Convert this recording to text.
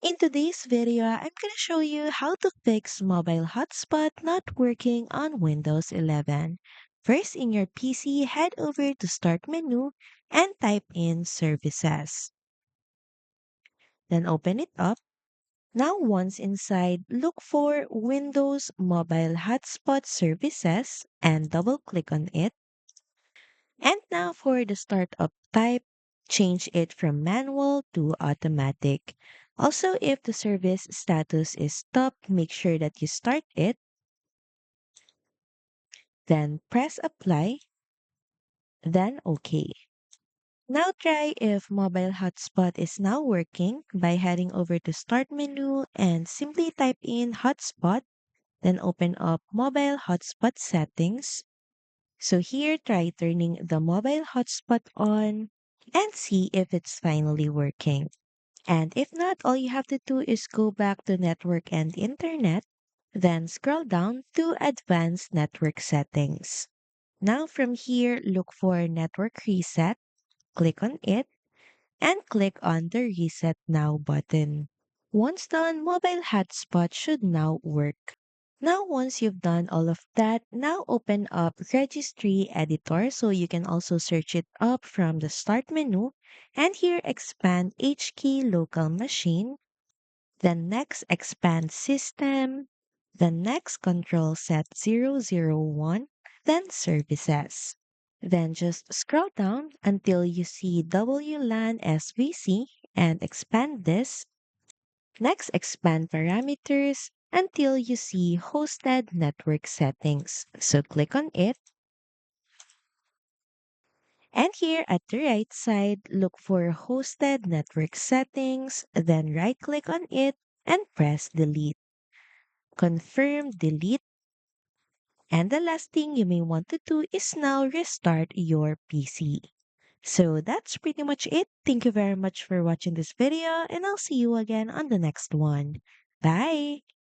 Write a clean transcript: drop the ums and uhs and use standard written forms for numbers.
In today's video, I'm going to show you how to fix mobile hotspot not working on Windows 11. First, in your PC, head over to Start menu and type in Services. Then open it up. Now, once inside, look for Windows Mobile Hotspot Services and double click on it. And now for the startup type, change it from manual to automatic. Also, if the service status is stop, make sure that you start it, then press apply, then OK. Now try if mobile hotspot is now working by heading over to start menu and simply type in hotspot, then open up mobile hotspot settings. So here, try turning the mobile hotspot on and see if it's finally working. And if not, all you have to do is go back to network and internet, then scroll down to advanced network settings. Now from here, look for network reset, click on it, and click on the reset now button. Once done, mobile hotspot should now work. Now, once you've done all of that, now open up Registry Editor so you can also search it up from the Start menu. And here, expand HKey Local Machine. Then next, expand System. Then next, Control Set 001. Then Services. Then just scroll down until you see WLAN SVC and expand this. Next, expand parameters until you see hosted network settings. So click on it. And here at the right side, look for hosted network settings, then right click on it and press delete. Confirm delete. And the last thing you may want to do is now restart your PC. So that's pretty much it. Thank you very much for watching this video and I'll see you again on the next one. Bye!